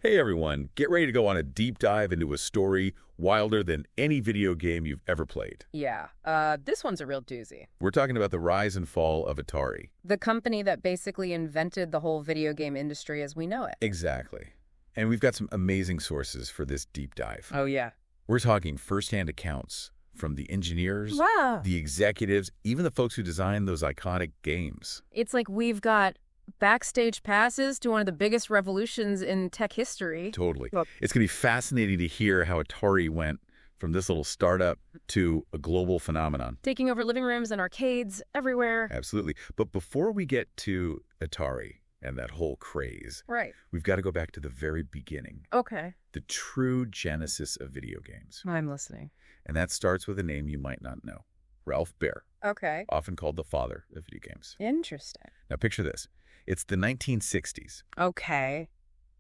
Hey everyone, get ready to go on a deep dive into a story wilder than any video game you've ever played. Yeah, this one's a real doozy. We're talking about the rise and fall of Atari. The company that basically invented the whole video game industry as we know it. Exactly. And we've got some amazing sources for this deep dive. Oh, yeah. We're talking first-hand accounts from the engineers, Wow. the executives, even the folks who designed those iconic games. It's like we've got backstage passes to one of the biggest revolutions in tech history. Totally. Well- It's going to be fascinating to hear how Atari went from this little startup to a global phenomenon. Taking over living rooms and arcades everywhere. Absolutely. But before we get to Atari and that whole craze, Right. we've got to go back to the very beginning, Okay. the true genesis of video games. I'm listening. And that starts with a name you might not know, Ralph Baer, Okay. often called the father of video games. Interesting. Now picture this. It's the 1960s. Okay.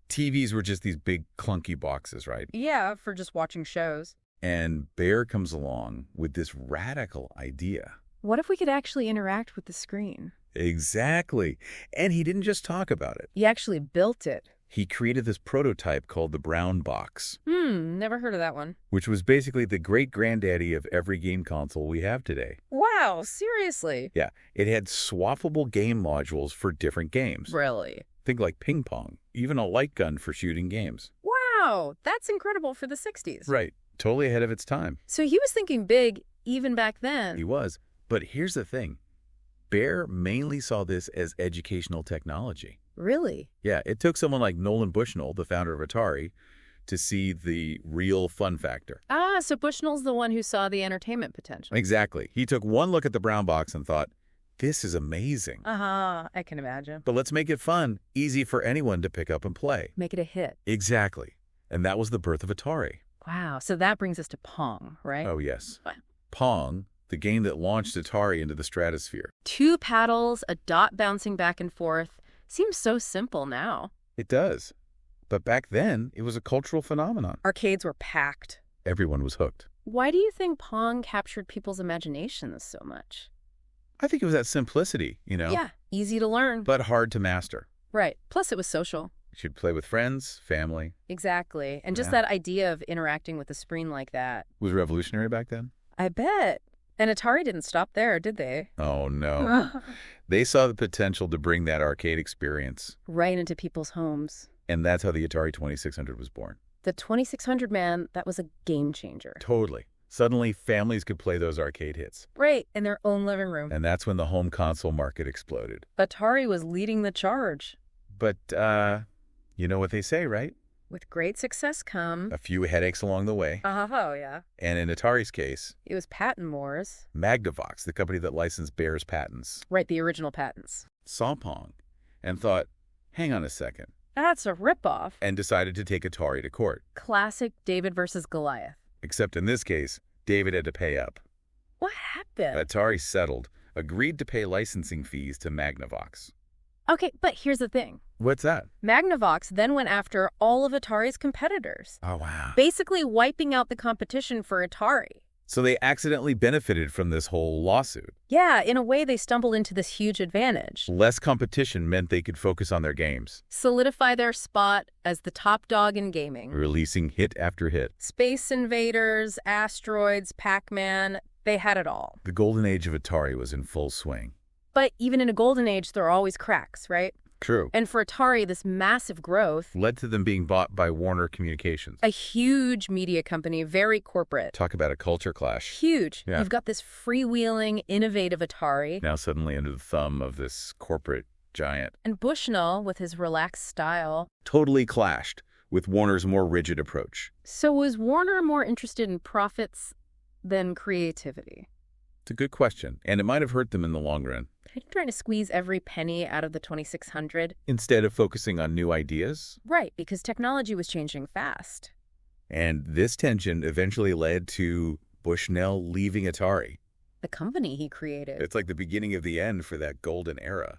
TVs were just these big clunky boxes, right? Yeah, for just watching shows. And Baer comes along with this radical idea. What if we could actually interact with the screen? Exactly. And he didn't just talk about it. He actually built it. He created this prototype called the Brown Box, Never heard of that one. which was basically the great-granddaddy of every game console we have today. Wow, seriously? Yeah, it had swappable game modules for different games. Really? Think like ping pong, even a light gun for shooting games. Wow, that's incredible for the 60s. Right, totally ahead of its time. So he was thinking big even back then. He was. But here's the thing. Baer mainly saw this as educational technology. Really? Yeah, it took someone like Nolan Bushnell, the founder of Atari, to see the real fun factor. Ah, so Bushnell's the one who saw the entertainment potential. Exactly. He took one look at the brown box and thought, this is amazing. Uh-huh, I can imagine. But let's make it fun, easy for anyone to pick up and play. Make it a hit. Exactly. And that was the birth of Atari. Wow, so that brings us to Pong, right? Oh, yes. What? Pong, the game that launched Atari into the stratosphere. 2 paddles, a dot bouncing back and forth. Seems so simple now. It does. But back then, it was a cultural phenomenon. Arcades were packed. Everyone was hooked. Why do you think Pong captured people's imaginations so much? I think it was that simplicity, Yeah, easy to learn. but hard to master. Right. Plus, it was social. You should play with friends, family. Exactly. And just Yeah. that idea of interacting with the screen like that. Was revolutionary back then? I bet. And Atari didn't stop there, did they? Oh, no. They saw the potential to bring that arcade experience. Right into people's homes. And that's how the Atari 2600 was born. The 2600, man, that was a game changer. Totally. Suddenly, families could play those arcade hits. Right, in their own living room. And that's when the home console market exploded. Atari was leading the charge. But, you know what they say, right? With great success come... A few headaches along the way. Oh, yeah. And in Atari's case, It was patent wars. Magnavox, the company that licensed Baer's patents, Right, the original patents. saw Pong and thought, hang on a second, That's a ripoff. and decided to take Atari to court. Classic David versus Goliath. Except in this case, David had to pay up. What happened? Atari settled, agreed to pay licensing fees to Magnavox. Okay, but here's the thing. What's that? Magnavox then went after all of Atari's competitors, Oh, wow. basically wiping out the competition for Atari. So they accidentally benefited from this whole lawsuit. Yeah, in a way, they stumbled into this huge advantage. Less competition meant they could focus on their games, Solidify their spot as the top dog in gaming. releasing hit after hit. Space Invaders, Asteroids, Pac-Man, they had it all. The golden age of Atari was in full swing. But even in a golden age, there are always cracks, right? True. And for Atari, this massive growth, Led to them being bought by Warner Communications. a huge media company, very corporate. Talk about a culture clash. Huge. Yeah. You've got this freewheeling, innovative Atari. Now suddenly under the thumb of this corporate giant. And Bushnell, with his relaxed style. Totally clashed with Warner's more rigid approach. So was Warner more interested in profits than creativity? It's a good question, and it might have hurt them in the long run. Are you trying to squeeze every penny out of the 2600? Instead of focusing on new ideas. Right, because technology was changing fast. And this tension eventually led to Bushnell leaving Atari. The company he created. It's like the beginning of the end for that golden era.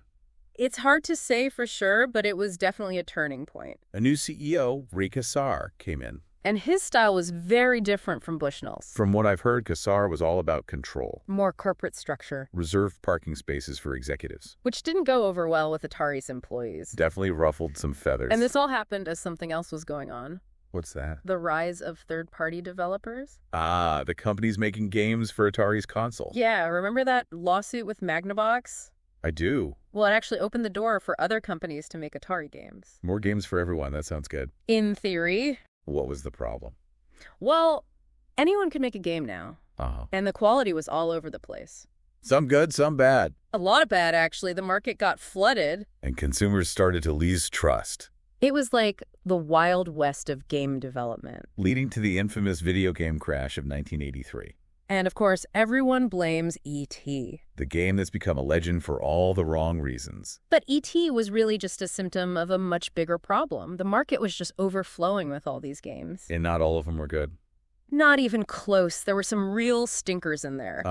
It's hard to say for sure, but it was definitely a turning point. A new CEO, Rika Saar, came in. And his style was very different from Bushnell's. From what I've heard, Kassar was all about control. More corporate structure. Reserved parking spaces for executives. Which didn't go over well with Atari's employees. Definitely ruffled some feathers. And this all happened as something else was going on. What's that? The rise of third-party developers. Ah, the companies making games for Atari's console. Yeah, remember that lawsuit with Magnavox? I do. Well, it actually opened the door for other companies to make Atari games. More games for everyone. That sounds good. In theory. What was the problem? Well, anyone could make a game now. And the quality was all over the place. Some good, some bad. A lot of bad, actually. The market got flooded. And consumers started to lose trust. It was like the Wild West of game development. Leading to the infamous video game crash of 1983. And, of course, everyone blames E.T. The game that's become a legend for all the wrong reasons. But E.T. was really just a symptom of a much bigger problem. The market was just overflowing with all these games. And not all of them were good. Not even close. There were some real stinkers in there.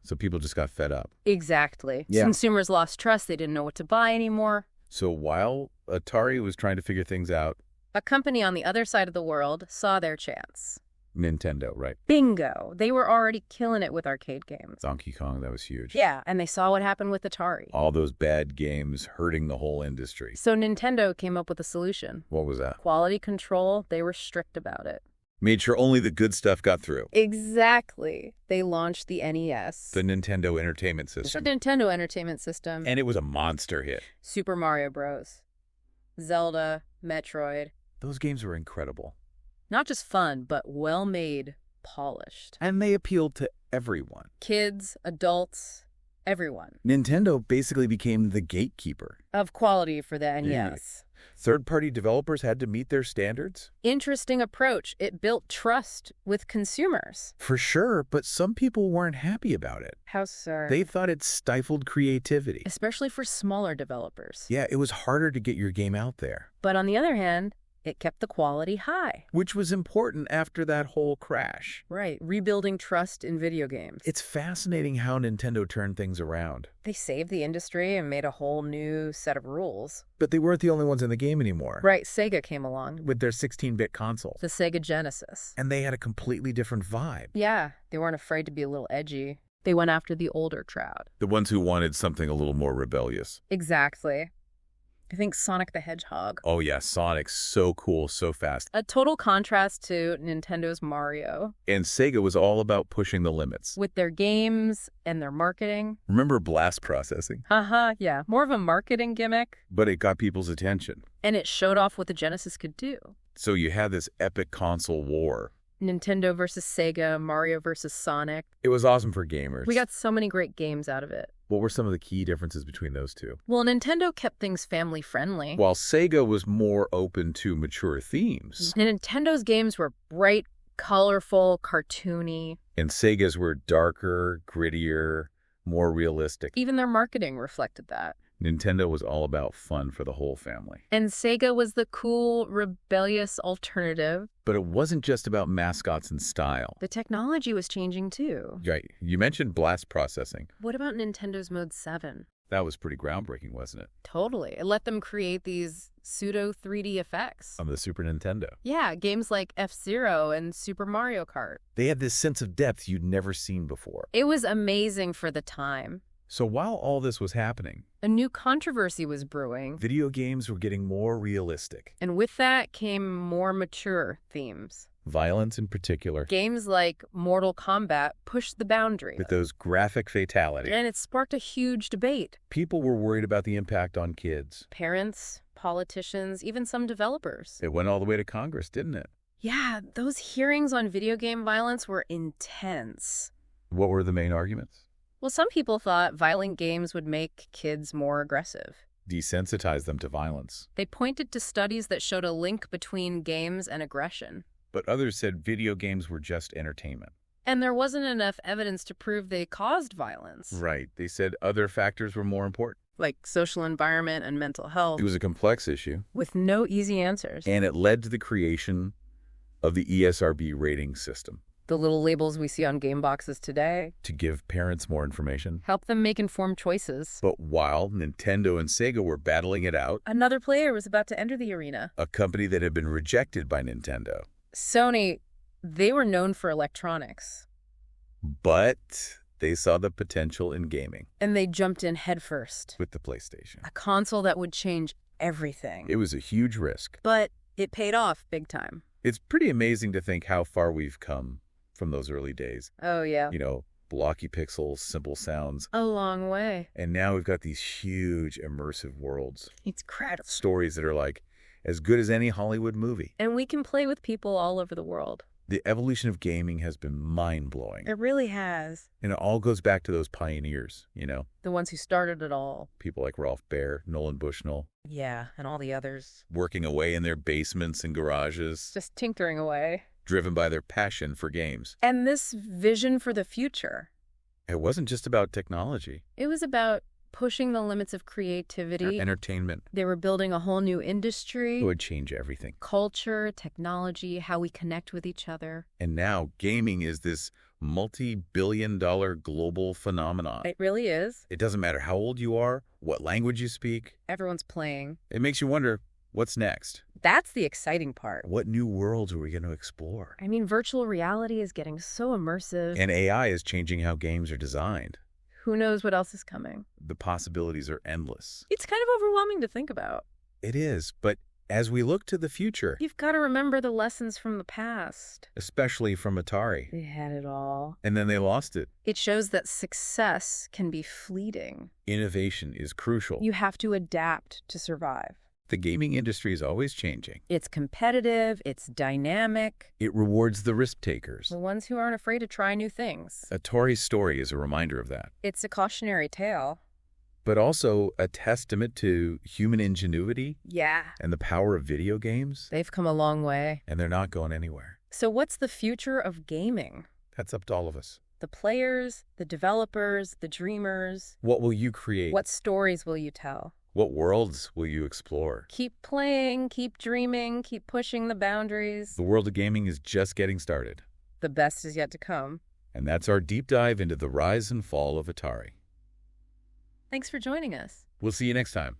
So people just got fed up. Exactly. Yeah. Consumers lost trust. They didn't know what to buy anymore. So while Atari was trying to figure things out, a company on the other side of the world saw their chance. Nintendo, right? Bingo. They were already killing it with arcade games. Donkey Kong, that was huge. Yeah, and they saw what happened with Atari. All those bad games hurting the whole industry. So Nintendo came up with a solution. What was that? Quality control. They were strict about it. Made sure only the good stuff got through. Exactly. They launched the NES. The Nintendo Entertainment System. The Nintendo Entertainment System. And it was a monster hit. Super Mario Bros. Zelda, Metroid. Those games were incredible. Not just fun, but well-made, polished. And they appealed to everyone. Kids, adults, everyone. Nintendo basically became the gatekeeper. Of quality for the NES. Yeah. Third-party developers had to meet their standards? Interesting approach. It built trust with consumers. For sure, but some people weren't happy about it. How so? They thought it stifled creativity. Especially for smaller developers. Yeah, it was harder to get your game out there. But on the other hand, it kept the quality high. Which was important after that whole crash. Right, rebuilding trust in video games. It's fascinating how Nintendo turned things around. They saved the industry and made a whole new set of rules. But they weren't the only ones in the game anymore. Right, Sega came along. With their 16-bit console. The Sega Genesis. And they had a completely different vibe. Yeah, they weren't afraid to be a little edgy. They went after the older crowd. The ones who wanted something a little more rebellious. Exactly. I think Sonic the Hedgehog. Oh yeah, Sonic's so cool, so fast. A total contrast to Nintendo's Mario. And Sega was all about pushing the limits. With their games and their marketing. Remember blast processing? Yeah. More of a marketing gimmick. But it got people's attention. And it showed off what the Genesis could do. So you had this epic console war. Nintendo versus Sega, Mario versus Sonic. It was awesome for gamers. We got so many great games out of it. What were some of the key differences between those two? Well, Nintendo kept things family-friendly. While Sega was more open to mature themes. Nintendo's games were bright, colorful, cartoony. And Sega's were darker, grittier, more realistic. Even their marketing reflected that. Nintendo was all about fun for the whole family. And Sega was the cool, rebellious alternative. But it wasn't just about mascots and style. The technology was changing too. Right. You mentioned blast processing. What about Nintendo's Mode 7? That was pretty groundbreaking, wasn't it? Totally. It let them create these pseudo 3D effects. On the Super Nintendo. Yeah, games like F-Zero and Super Mario Kart. They had this sense of depth you'd never seen before. It was amazing for the time. So while all this was happening, a new controversy was brewing. Video games were getting more realistic. And with that came more mature themes. Violence in particular. Games like Mortal Kombat pushed the boundary. With those graphic fatalities. And it sparked a huge debate. People were worried about the impact on kids. Parents, politicians, even some developers. It went all the way to Congress, didn't it? Yeah, those hearings on video game violence were intense. What were the main arguments? Well, some people thought violent games would make kids more aggressive. Desensitize them to violence. They pointed to studies that showed a link between games and aggression. But others said video games were just entertainment. And there wasn't enough evidence to prove they caused violence. Right. They said other factors were more important. Like social environment and mental health. It was a complex issue. With no easy answers. And it led to the creation of the ESRB rating system. The little labels we see on game boxes today. To give parents more information. Help them make informed choices. But while Nintendo and Sega were battling it out, another player was about to enter the arena. A company that had been rejected by Nintendo. Sony, they were known for electronics. But they saw the potential in gaming And they jumped in headfirst. with the PlayStation. A console that would change everything. It was a huge risk. But it paid off big time. It's pretty amazing to think how far we've come from those early days. Oh, yeah. You know, blocky pixels, simple sounds. A long way. And now we've got these huge immersive worlds. It's incredible. Stories that are like as good as any Hollywood movie. And we can play with people all over the world. The evolution of gaming has been mind-blowing. It really has. And it all goes back to those pioneers, you know? The ones who started it all. People like Ralph Baer, Nolan Bushnell, Yeah, and all the others. working away in their basements and garages, Just tinkering away. driven by their passion for games. And this vision for the future. It wasn't just about technology. It was about pushing the limits of creativity. Entertainment. They were building a whole new industry. It would change everything. Culture, technology, how we connect with each other. And now gaming is this multi-billion-dollar global phenomenon. It really is. It doesn't matter how old you are, what language you speak. Everyone's playing. It makes you wonder, what's next? That's the exciting part. What new worlds are we going to explore? I mean, virtual reality is getting so immersive. And AI is changing how games are designed. Who knows what else is coming? The possibilities are endless. It's kind of overwhelming to think about. It is, but as we look to the future, You've got to remember the lessons from the past. especially from Atari, They had it all. and then they lost it. It shows that success can be fleeting. Innovation is crucial. You have to adapt to survive. The gaming industry is always changing. It's competitive, it's dynamic. It rewards the risk takers. The ones who aren't afraid to try new things. Atari's story is a reminder of that, It's a cautionary tale. but also a testament to human ingenuity Yeah. and the power of video games, They've come a long way. and they're not going anywhere. So what's the future of gaming? That's up to all of us. The players, the developers, the dreamers. What will you create? What stories will you tell? What worlds will you explore? Keep playing, keep dreaming, keep pushing the boundaries. The world of gaming is just getting started. The best is yet to come. And that's our deep dive into the rise and fall of Atari. Thanks for joining us. We'll see you next time.